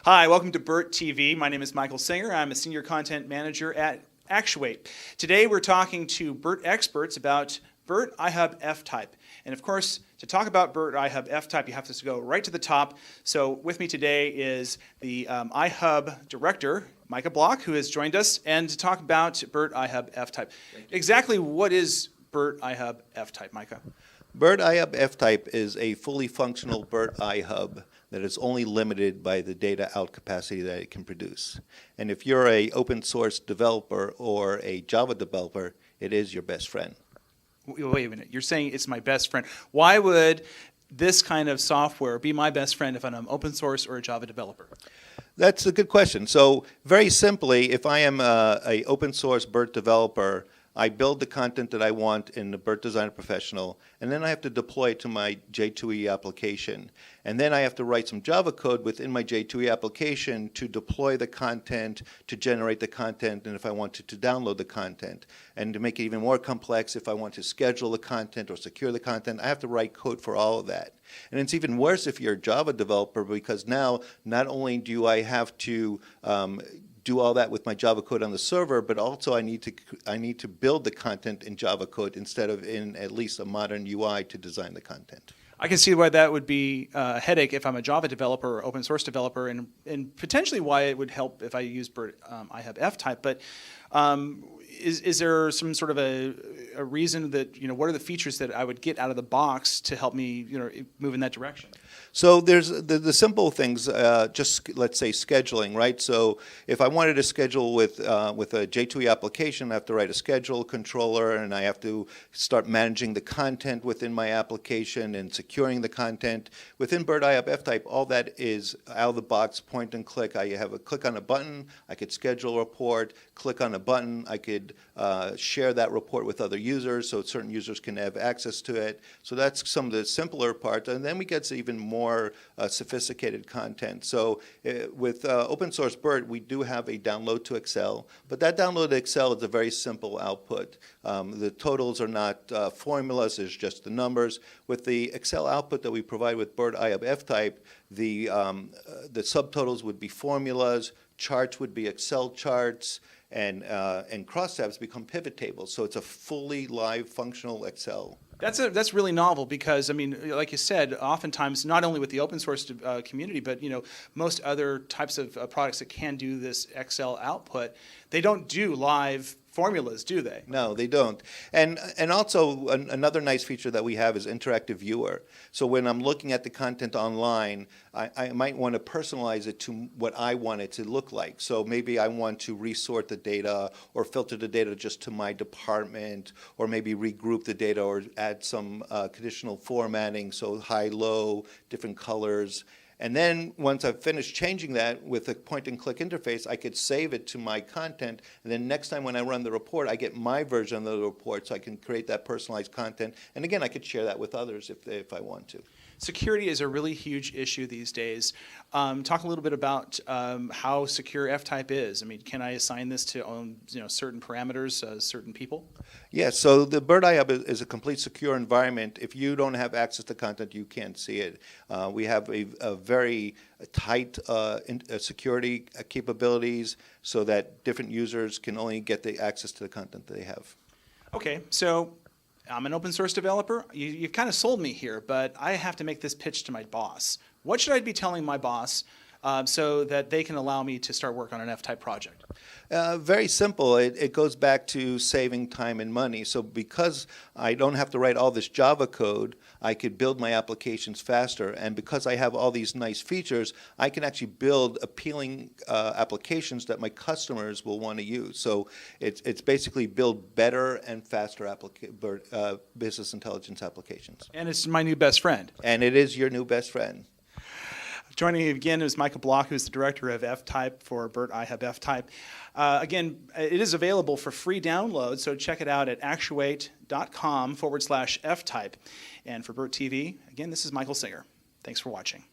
Hi, welcome to BIRT TV. My name is Michael Singer. I'm a Senior Content Manager at Actuate. Today we're talking to BIRT experts about BIRT iHub F-Type. And of course, to talk about BIRT iHub F-Type, you have to go right to the top. So with me today is the iHub Director, Mica Block, who has joined us, and to talk about BIRT iHub F-Type. Exactly what is BIRT iHub F-Type, Mica? BIRT iHub F-Type is a fully functional BIRT iHub that is only limited by the data out capacity that it can produce. And if you're an open source developer or a Java developer, it is your best friend. Wait a minute, you're saying it's my best friend. Why would this kind of software be my best friend if I'm an open source or a Java developer? That's a good question. So very simply, if I am an open source BIRT developer, I build the content that I want in the BIRT Designer Professional, and then I have to deploy it to my J2E application. And then I have to write some Java code within my J2E application to deploy the content, to generate the content, and if I wanted to download the content. And to make it even more complex, if I want to schedule the content or secure the content, I have to write code for all of that. And it's even worse if you're a Java developer, because now not only do I have to do all that with my Java code on the server, but also I need to build the content in Java code instead of in at least a modern UI to design the content. I can see why that would be a headache if I'm a Java developer or open source developer, and potentially why it would help if I use BIRT iHub F-Type. But is there some sort of a reason that, what are the features that I would get out of the box to help me, move in that direction? So there's the simple things, just let's say scheduling, right? So if I wanted to schedule with a J2E application, I have to write a schedule controller, and I have to start managing the content within my application and securing the content. Within BIRT iHub F-Type, all that is out of the box, point and click. I have a click on a button, I could schedule a report, click on a button, I could share that report with other users so certain users can have access to it. So that's some of the simpler parts, and then we get to even more sophisticated content. So with open source BIRT, we do have a download to Excel, but that download to Excel is a very simple output. The totals are not formulas, it's just the numbers. With the Excel output that we provide with BIRT iHub F-Type, the subtotals would be formulas, charts would be Excel charts, and crosstabs become pivot tables. So it's a fully live functional Excel. That's really novel because, I mean, like you said, oftentimes not only with the open source community, but most other types of products that can do this Excel output, they don't do live formulas, do they? No, they don't. And also another nice feature that we have is interactive viewer. So when I'm looking at the content online, I might want to personalize it to what I want it to look like. So maybe I want to resort the data or filter the data just to my department, or maybe regroup the data or add some conditional formatting, so high, low, different colors. And then once I've finished changing that with a point-and-click interface, I could save it to my content, and then next time when I run the report, I get my version of the report, so I can create that personalized content. And again, I could share that with others if I want to. Security is a really huge issue these days. Talk a little bit about how secure F-Type is. I mean, can I assign this to certain parameters, certain people? Yes, so the BIRT iHub is a complete secure environment. If you don't have access to content, you can't see it. We have a very tight security capabilities so that different users can only get the access to the content that they have. Okay, so I'm an open source developer. You've kind of sold me here, but I have to make this pitch to my boss. What should I be telling my boss so that they can allow me to start work on an F-Type project? Very simple. It goes back to saving time and money. So because I don't have to write all this Java code, I could build my applications faster. And because I have all these nice features, I can actually build appealing applications that my customers will want to use. So it's basically build better and faster business intelligence applications. And it's my new best friend. And it is your new best friend. Joining me again is Mica Block, who's the director of F-Type for BIRT iHub F-Type. Again, it is available for free download, so check it out at actuate.com/F-Type. And for BIRT TV, again, this is Michael Singer. Thanks for watching.